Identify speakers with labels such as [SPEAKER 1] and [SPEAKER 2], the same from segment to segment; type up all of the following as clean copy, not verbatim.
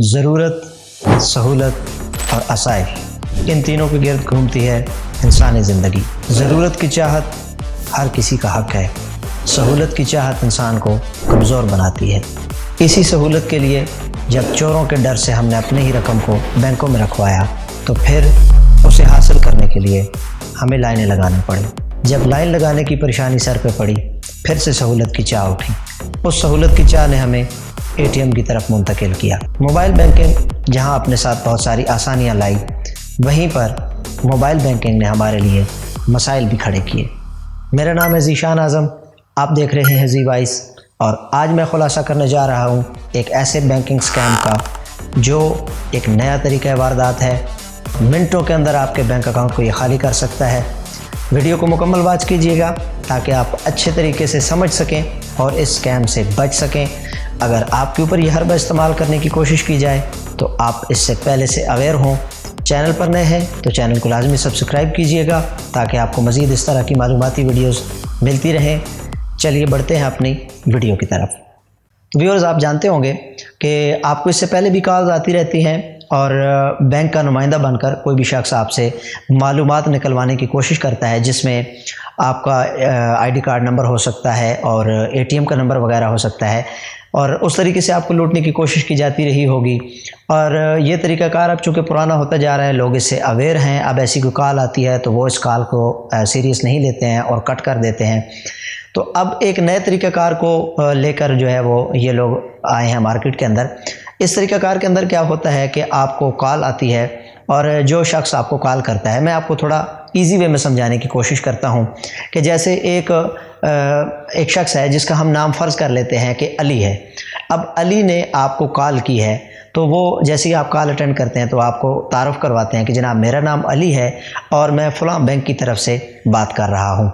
[SPEAKER 1] ज़रूरत, सहूलत और आसाइश, इन तीनों के गिर्द घूमती है इंसानी ज़िंदगी। ज़रूरत की चाहत हर किसी का हक है। सहूलत की चाहत इंसान को कमज़ोर बनाती है। इसी सहूलत के लिए जब चोरों के डर से हमने अपनी ही रकम को बैंकों में रखवाया तो फिर उसे हासिल करने के लिए हमें लाइनें लगानी पड़ी। जब लाइन लगाने की परेशानी सर पे पड़ी, फिर से सहूलत की चाह उठी। उस सहूलत की चाह ने हमें एटीएम की तरफ मुंतकिल किया। मोबाइल बैंकिंग जहां अपने साथ बहुत सारी आसानियां लाई, वहीं पर मोबाइल बैंकिंग ने हमारे लिए मसाइल भी खड़े किए। मेरा नाम है ज़ीशान आज़म, आप देख रहे हैं ज़ी वॉइस, और आज मैं खुलासा करने जा रहा हूं एक ऐसे बैंकिंग स्कैम का जो एक नया तरीका वारदात है। मिनटों के अंदर आपके बैंक अकाउंट को ये खाली कर सकता है। वीडियो को मुकम्मल वॉच कीजिएगा ताकि आप अच्छे तरीके से समझ सकें और इस स्कैम से बच सकें। अगर आपके ऊपर यह हरबा इस्तेमाल करने की कोशिश की जाए तो आप इससे पहले से अवेयर हों। चैनल पर नए हैं तो चैनल को लाजमी सब्सक्राइब कीजिएगा ताकि आपको मज़ीद इस तरह की मालूमाती वीडियोस मिलती रहें। चलिए बढ़ते हैं अपनी वीडियो की तरफ। व्यूअर्स, आप जानते होंगे कि आपको इससे पहले भी कॉल्स आती रहती हैं और बैंक का नुमाइंदा बनकर कोई भी शख्स आपसे मालूमात निकलवाने की कोशिश करता है, जिसमें आपका आईडी कार्ड नंबर हो सकता है और एटीएम का नंबर वगैरह हो सकता है, और उस तरीके से आपको लूटने की कोशिश की जाती रही होगी। और ये तरीक़ाकार अब चूँकि पुराना होता जा रहा है, लोग इससे अवेयर हैं। अब ऐसी कोई कॉल आती है तो वो इस कॉल को सीरियस नहीं लेते हैं और कट कर देते हैं। तो अब एक नए तरीक़ाकार को लेकर जो है वो ये लोग आए हैं मार्केट के अंदर। इस तरीक़ाकार के अंदर क्या होता है कि आपको कॉल आती है और जो शख्स आपको कॉल करता है, मैं आपको थोड़ा इजी वे में समझाने की कोशिश करता हूं कि जैसे एक शख्स है जिसका हम नाम फ़र्ज़ कर लेते हैं कि अली है। अब अली ने आपको कॉल की है तो वो जैसे ही आप कॉल अटेंड करते हैं तो आपको तारुफ़ करवाते हैं कि जनाब मेरा नाम अली है और मैं फ़लाँ बैंक की तरफ से बात कर रहा हूँ।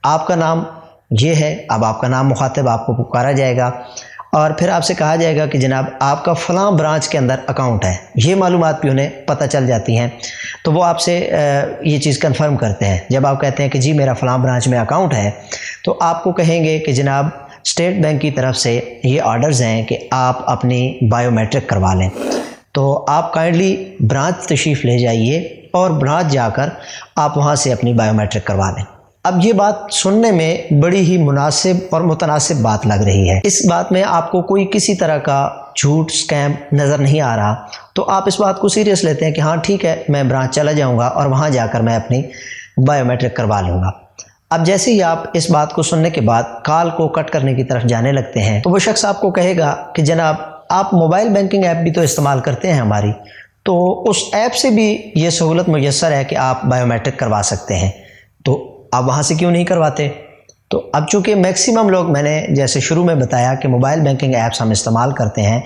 [SPEAKER 1] आपका नाम ये है। अब आपका नाम मुखातिब आपको पुकारा जाएगा और फिर आपसे कहा जाएगा कि जनाब आपका फ़लाँ ब्रांच के अंदर अकाउंट है। ये मालूमात भी उन्हें पता चल जाती हैं तो वो आपसे ये चीज़ कंफर्म करते हैं। जब आप कहते हैं कि जी मेरा फ़लाँ ब्रांच में अकाउंट है तो आपको कहेंगे कि जनाब स्टेट बैंक की तरफ से ये ऑर्डर्स हैं कि आप अपनी बायोमेट्रिक करवा लें। तो आप काइंडली ब्रांच तशरीफ़ ले जाइए और ब्रांच जाकर आप वहाँ से अपनी बायोमेट्रिक करवा लें। अब ये बात सुनने में बड़ी ही मुनासिब और मुतनासिब बात लग रही है। इस बात में आपको कोई किसी तरह का झूठ स्कैम नज़र नहीं आ रहा, तो आप इस बात को सीरियस लेते हैं कि हाँ ठीक है, मैं ब्रांच चला जाऊंगा और वहाँ जाकर मैं अपनी बायोमेट्रिक करवा लूँगा। अब जैसे ही आप इस बात को सुनने के बाद कॉल को कट करने की तरफ जाने लगते हैं तो वो शख्स आपको कहेगा कि जनाब आप मोबाइल बैंकिंग ऐप भी तो इस्तेमाल करते हैं हमारी, तो उस ऐप से भी ये सहूलत मुयस्सर है कि आप बायोमेट्रिक करवा सकते हैं, तो आप वहाँ से क्यों नहीं करवाते। तो अब चूँकि मैक्सिमम लोग, मैंने जैसे शुरू में बताया कि मोबाइल बैंकिंग ऐप्स हम इस्तेमाल करते हैं,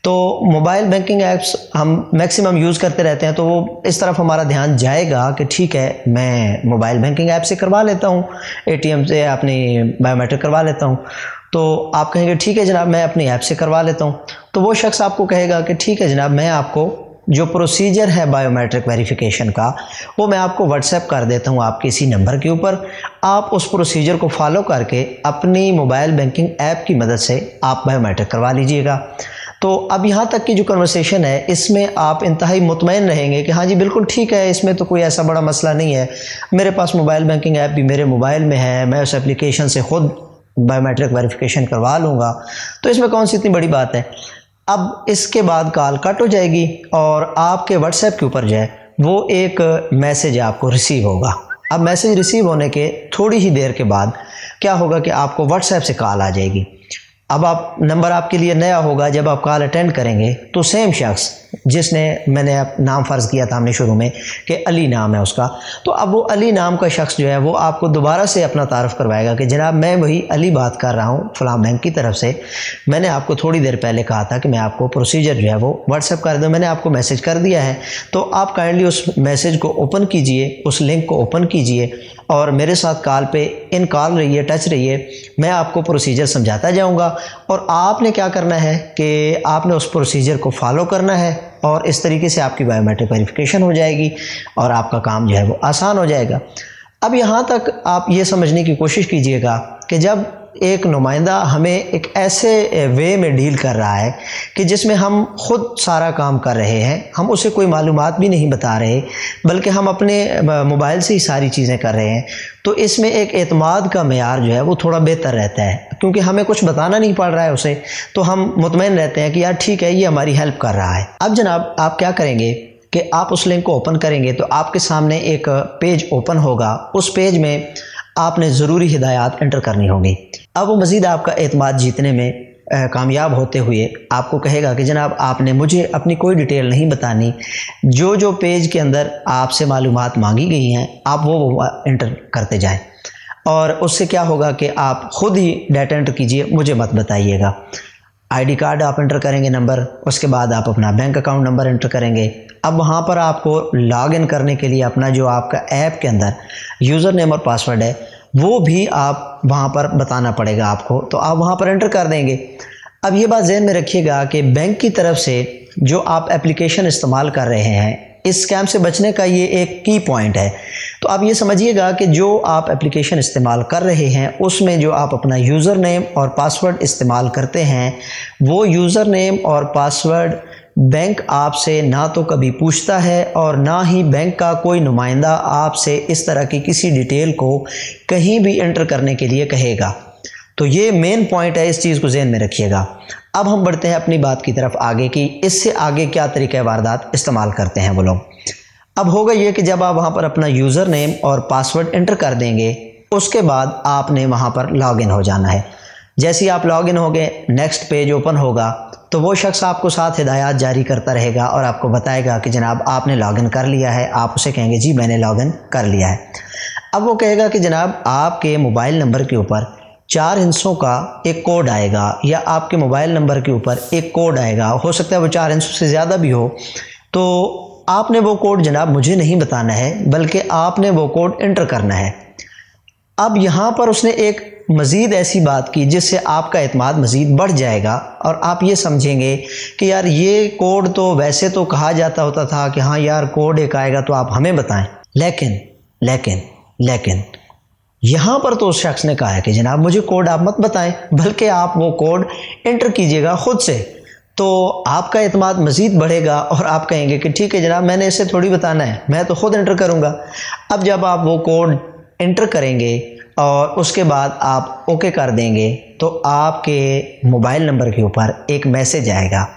[SPEAKER 1] तो मोबाइल बैंकिंग ऐप्स हम मैक्सिमम यूज़ करते रहते हैं, तो वो इस तरफ हमारा ध्यान जाएगा कि ठीक है मैं मोबाइल बैंकिंग ऐप से करवा लेता हूँ, एटीएम से अपनी बायोमेट्रिक करवा लेता हूँ। तो आप कहेंगे ठीक है जनाब मैं अपनी ऐप से करवा लेता हूँ। तो वो शख्स आपको कहेगा कि ठीक है जनाब, मैं आपको जो प्रोसीजर है बायोमेट्रिक वेरिफिकेशन का वो मैं आपको व्हाट्सएप कर देता हूँ आपके इसी नंबर के ऊपर। आप उस प्रोसीजर को फॉलो करके अपनी मोबाइल बैंकिंग ऐप की मदद से आप बायोमेट्रिक करवा लीजिएगा। तो अब यहाँ तक की जो कन्वर्सेशन है इसमें आप इंतहाई मुतमईन रहेंगे कि हाँ जी बिल्कुल ठीक है, इसमें तो कोई ऐसा बड़ा मसला नहीं है, मेरे पास मोबाइल बैंकिंग ऐप भी मेरे मोबाइल में है, मैं उस एप्लीकेशन से ख़ुद बायोमेट्रिक वेरिफिकेशन करवा लूँगा, तो इसमें कौन सी इतनी बड़ी बात है। अब इसके बाद कॉल कट हो जाएगी और आपके व्हाट्सएप के ऊपर जो है वो एक मैसेज आपको रिसीव होगा। अब मैसेज रिसीव होने के थोड़ी ही देर के बाद क्या होगा कि आपको व्हाट्सएप से कॉल आ जाएगी। अब आप नंबर आपके लिए नया होगा। जब आप कॉल अटेंड करेंगे तो सेम शख्स जिसने मैंने नाम फ़र्ज़ किया था हमने शुरू में कि अली नाम है उसका, तो अब वो अली नाम का शख्स जो है वो आपको दोबारा से अपना तारुफ़ करवाएगा कि जनाब मैं वही अली बात कर रहा हूँ फ़लाँ बैंक की तरफ से। मैंने आपको थोड़ी देर पहले कहा था कि मैं आपको प्रोसीजर जो है वो व्हाट्सएप कर दूँ, मैंने आपको मैसेज कर दिया है, तो आप काइंडली उस मैसेज को ओपन कीजिए, उस लिंक को ओपन कीजिए और मेरे साथ कॉल पे इन कॉल रहिए, टच रहिए। मैं आपको प्रोसीजर समझाता जाऊँगा और आपने क्या करना है कि आपने उस प्रोसीजर को फॉलो करना है और इस तरीके से आपकी बायोमेट्रिक वेरिफिकेशन हो जाएगी और आपका काम जो है वो आसान हो जाएगा। अब यहाँ तक आप ये समझने की कोशिश कीजिएगा कि जब एक नुमाइंदा हमें एक ऐसे वे में डील कर रहा है कि जिसमें हम खुद सारा काम कर रहे हैं, हम उसे कोई मालूमात भी नहीं बता रहे, बल्कि हम अपने मोबाइल से ही सारी चीज़ें कर रहे हैं, तो इसमें एक एतमाद का मेयार जो है वो थोड़ा बेहतर रहता है, क्योंकि हमें कुछ बताना नहीं पड़ रहा है उसे, तो हम मुतमईन रहते हैं कि यार ठीक है, ये हमारी हेल्प कर रहा है। अब जनाब आप क्या करेंगे कि आप उस लिंक को ओपन करेंगे तो आपके सामने एक पेज ओपन होगा। उस पेज में आपने ज़रूरी हिदायत एंटर करनी होगी। अब वो मज़ीद आपका एतमाद जीतने में कामयाब होते हुए आपको कहेगा कि जनाब आपने मुझे अपनी कोई डिटेल नहीं बतानी, जो पेज के अंदर आपसे मालूमात मांगी गई हैं आप वो एंटर करते जाएं, और उससे क्या होगा कि आप ख़ुद ही डाटा एंटर कीजिए, मुझे मत बताइएगा। आईडी कार्ड आप एंटर करेंगे नंबर, उसके बाद आप अपना बैंक अकाउंट नंबर एंटर करेंगे। अब वहाँ पर आपको लॉगिन करने के लिए अपना जो आपका ऐप के अंदर यूज़र नेम और पासवर्ड है वो भी आप वहाँ पर बताना पड़ेगा आपको, तो आप वहाँ पर एंटर कर देंगे। अब ये बात ज़हन में रखिएगा कि बैंक की तरफ से जो आप एप्लीकेशन इस्तेमाल कर रहे हैं, इस स्कैम से बचने का ये एक की पॉइंट है। तो आप ये समझिएगा कि जो आप एप्लीकेशन इस्तेमाल कर रहे हैं उसमें जो आप अपना यूज़र नेम और पासवर्ड इस्तेमाल करते हैं, वो यूज़र नेम और पासवर्ड बैंक आपसे ना तो कभी पूछता है और ना ही बैंक का कोई नुमाइंदा आपसे इस तरह की किसी डिटेल को कहीं भी एंटर करने के लिए कहेगा। तो ये मेन पॉइंट है, इस चीज़ को ज़हन में रखिएगा। अब हम बढ़ते हैं अपनी बात की तरफ आगे कि इससे आगे क्या तरीक़ा वारदात इस्तेमाल करते हैं वो लोग। अब होगा ये कि जब आप वहाँ पर अपना यूज़र नेम और पासवर्ड एंटर कर देंगे, उसके बाद आपने वहाँ पर लॉगिन हो जाना है। जैसे ही आप लॉगिन हो गए, नेक्स्ट पेज ओपन होगा, तो वो शख्स आपको साथ हिदायत जारी करता रहेगा और आपको बताएगा कि जनाब आपने लॉगिन कर लिया है। आप उसे कहेंगे जी मैंने लॉगिन कर लिया है। अब वो कहेगा कि जनाब आपके मोबाइल नंबर के ऊपर 4 हिस्सों का एक कोड आएगा, या आपके मोबाइल नंबर के ऊपर एक कोड आएगा, हो सकता है वो 4 हिस्सों से ज़्यादा भी हो। तो आपने वो कोड जनाब मुझे नहीं बताना है, बल्कि आपने वो कोड एंटर करना है। अब यहाँ पर उसने एक मज़ीद ऐसी बात की जिससे आपका एतमाद मज़ीद बढ़ जाएगा और आप ये समझेंगे कि यार ये कोड तो वैसे तो कहा जाता होता था कि हाँ यार कोड एक आएगा तो आप हमें बताएं, लेकिन लेकिन लेकिन यहाँ पर तो उस शख्स ने कहा है कि जनाब मुझे कोड आप मत बताएं, बल्कि आप वो कोड एंटर कीजिएगा ख़ुद से, तो आपका एतमाद मज़ीद बढ़ेगा और आप कहेंगे कि ठीक है जनाब मैंने इसे थोड़ी बताना है, मैं तो ख़ुद एंटर करूँगा। अब जब आप वो कोड एंटर करेंगे और उसके बाद आप ओके कर देंगे, तो आपके मोबाइल नंबर के ऊपर एक मैसेज आएगा।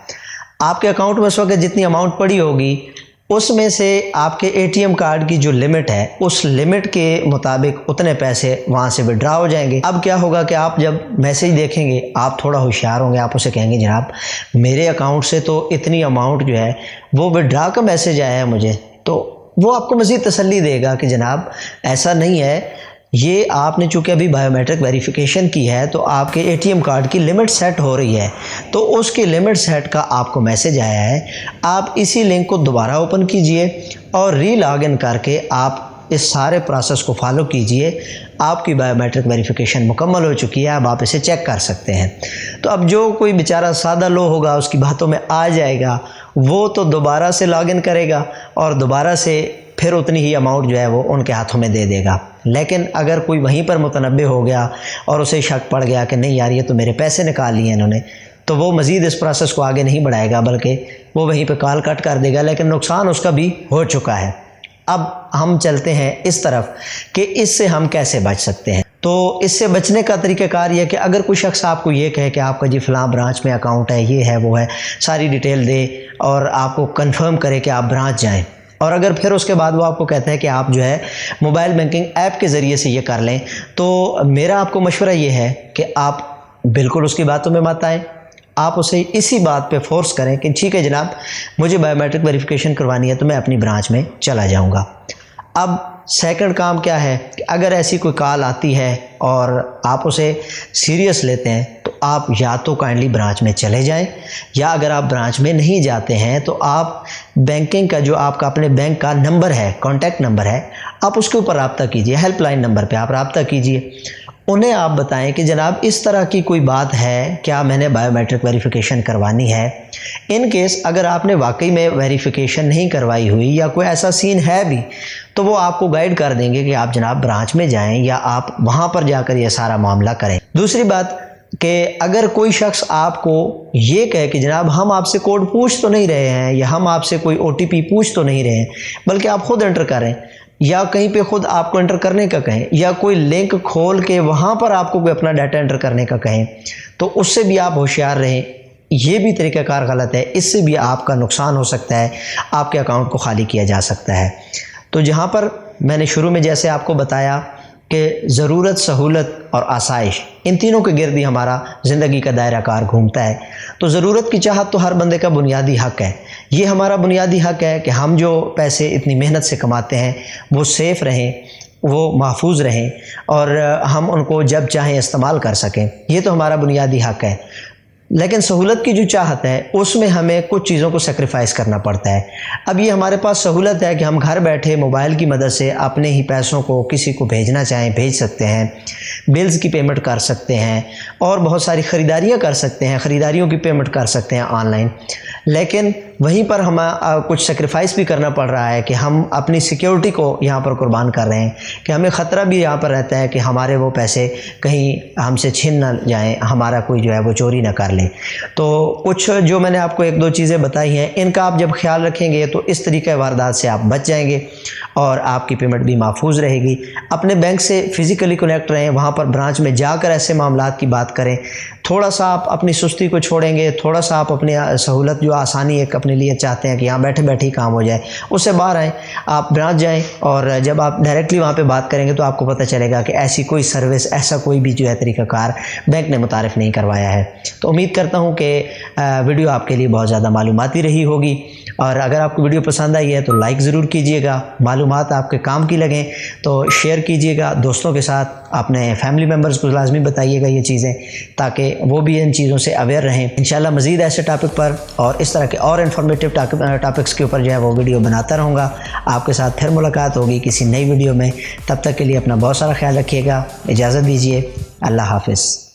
[SPEAKER 1] आपके अकाउंट में उस वक्त जितनी अमाउंट पड़ी होगी उसमें से आपके एटीएम कार्ड की जो लिमिट है उस लिमिट के मुताबिक उतने पैसे वहाँ से विड्रा हो जाएंगे। अब क्या होगा कि आप जब मैसेज देखेंगे आप थोड़ा होशियार होंगे, आप उसे कहेंगे जनाब मेरे अकाउंट से तो इतनी अमाउंट जो है वो विड्रा का मैसेज आया है मुझे, तो वो आपको मज़ीद तसल्ली देगा कि जनाब ऐसा नहीं है, ये आपने चूँकि अभी बायोमेट्रिक वेरिफिकेशन की है तो आपके एटीएम कार्ड की लिमिट सेट हो रही है, तो उसकी लिमिट सेट का आपको मैसेज आया है। आप इसी लिंक को दोबारा ओपन कीजिए और री लॉगिन करके आप इस सारे प्रोसेस को फॉलो कीजिए। आपकी बायोमेट्रिक वेरिफिकेशन मुकम्मल हो चुकी है, अब आप इसे चेक कर सकते हैं। तो अब जो कोई बेचारा सादा लो होगा उसकी बातों में आ जाएगा, वो तो दोबारा से लॉगिन करेगा और दोबारा से फिर उतनी ही अमाउंट जो है वो उनके हाथों में दे देगा। लेकिन अगर कोई वहीं पर मुतनब्बे हो गया और उसे शक पड़ गया कि नहीं यार ये तो मेरे पैसे निकाल लिए इन्होंने, तो वो मज़ीद इस प्रोसेस को आगे नहीं बढ़ाएगा, बल्कि वो वहीं पे कॉल कट कर देगा, लेकिन नुकसान उसका भी हो चुका है। अब हम चलते हैं इस तरफ कि इससे हम कैसे बच सकते हैं। तो इससे बचने का तरीक़ाकार ये है कि अगर कोई शख्स आपको ये कहे कि आपका जी फ़लाँ ब्रांच में अकाउंट है, ये है वो है, सारी डिटेल दे और आपको कंफर्म करे कि आप ब्रांच जाएं, और अगर फिर उसके बाद वो आपको कहता है कि आप जो है मोबाइल बैंकिंग ऐप के ज़रिए से ये कर लें, तो मेरा आपको मशवरा ये है कि आप बिल्कुल उसकी बातों में मत आएँ। आप उसे इसी बात पे फोर्स करें कि ठीक है जनाब मुझे बायोमेट्रिक वेरिफिकेशन करवानी है तो मैं अपनी ब्रांच में चला जाऊंगा। अब सेकंड काम क्या है कि अगर ऐसी कोई कॉल आती है और आप उसे सीरियस लेते हैं तो आप या तो काइंडली ब्रांच में चले जाएं, या अगर आप ब्रांच में नहीं जाते हैं तो आप बैंकिंग का जो आपका अपने बैंक का नंबर है, कॉन्टैक्ट नंबर है, आप उसके ऊपर रब्ता कीजिए, हेल्पलाइन नंबर पे आप रब्ता कीजिए। उन्हें आप बताएं कि जनाब इस तरह की कोई बात है, क्या मैंने बायोमेट्रिक वेरिफिकेशन करवानी है। इन केस अगर आपने वाकई में वेरिफिकेशन नहीं करवाई हुई या कोई ऐसा सीन है भी, तो वो आपको गाइड कर देंगे कि आप जनाब ब्रांच में जाएं या आप वहाँ पर जाकर यह सारा मामला करें। दूसरी बात कि अगर कोई शख्स आपको ये कहे कि जनाब हम आपसे कोड पूछ तो नहीं रहे हैं, या हम आपसे कोई OTP पूछ तो नहीं रहे हैं, बल्कि आप खुद एंटर करें, या कहीं पे खुद आपको एंटर करने का कहें, या कोई लिंक खोल के वहाँ पर आपको कोई अपना डाटा एंटर करने का कहें, तो उससे भी आप होशियार रहें। ये भी तरीक़ाकार गलत है, इससे भी आपका नुकसान हो सकता है, आपके अकाउंट को खाली किया जा सकता है। तो जहाँ पर मैंने शुरू में जैसे आपको बताया कि ज़रूरत, सहूलत और आसाइश, इन तीनों के गिर्द ही हमारा ज़िंदगी का दायरा कार घूमता है। तो ज़रूरत की चाहत तो हर बंदे का बुनियादी हक़ है। ये हमारा बुनियादी हक़ है कि हम जो पैसे इतनी मेहनत से कमाते हैं वो सेफ़ रहें, वो महफूज रहें, और हम उनको जब चाहें इस्तेमाल कर सकें। ये तो हमारा बुनियादी हक़ है। लेकिन सहूलत की जो चाहत है उसमें हमें कुछ चीज़ों को सेक्रीफाइस करना पड़ता है। अब ये हमारे पास सहूलत है कि हम घर बैठे मोबाइल की मदद से अपने ही पैसों को किसी को भेजना चाहें भेज सकते हैं, बिल्स की पेमेंट कर सकते हैं, और बहुत सारी ख़रीदारियाँ कर सकते हैं, ख़रीदारियों की पेमेंट कर सकते हैं ऑनलाइन। लेकिन वहीं पर हमें कुछ सेक्रीफाइस भी करना पड़ रहा है कि हम अपनी सिक्योरिटी को यहाँ पर कुर्बान कर रहे हैं, कि हमें ख़तरा भी यहाँ पर रहता है कि हमारे वो पैसे कहीं हमसे छिन ना जाएं, हमारा कोई जो है वो चोरी ना कर ले। तो कुछ जो मैंने आपको एक दो चीज़ें बताई हैं, इनका आप जब ख्याल रखेंगे तो इस तरीके वारदात से आप बच जाएंगे और आपकी पेमेंट भी महफूज रहेगी। अपने बैंक से फ़िज़िकली कनेक्ट रहें, वहाँ पर ब्रांच में जाकर ऐसे मामलात की बात करें। थोड़ा सा आप अपनी सुस्ती को छोड़ेंगे, थोड़ा सा आप अपनी सहूलत जो आसानी एक अपने लिए चाहते हैं कि यहाँ बैठे बैठे ही काम हो जाए, उससे बाहर आएँ, आप ब्रांच जाएँ, और जब आप डायरेक्टली वहाँ पे बात करेंगे तो आपको पता चलेगा कि ऐसी कोई सर्विस, ऐसा कोई भी जो है तरीक़ाकार बैंक ने मुतारिफ़ नहीं करवाया है। तो उम्मीद करता हूँ कि वीडियो आपके लिए बहुत ज़्यादा मालूमाती रही होगी, और अगर आपको वीडियो पसंद आई है तो लाइक ज़रूर कीजिएगा, मालूमात आपके काम की लगें तो शेयर कीजिएगा दोस्तों के साथ, अपने फैमिली मेम्बर्स को लाजमी बताइएगा ये चीज़ें, ताकि वो भी इन चीज़ों से अवेयर रहें। इंशाल्लाह मज़ीद ऐसे टॉपिक पर और इस तरह के और इन्फॉर्मेटिव टॉपिक्स के ऊपर जो है वो वीडियो बनाता रहूँगा। आपके साथ फिर मुलाकात होगी किसी नई वीडियो में। तब तक के लिए अपना बहुत सारा ख्याल रखिएगा। इजाज़त दीजिए। अल्लाह हाफ़िज़।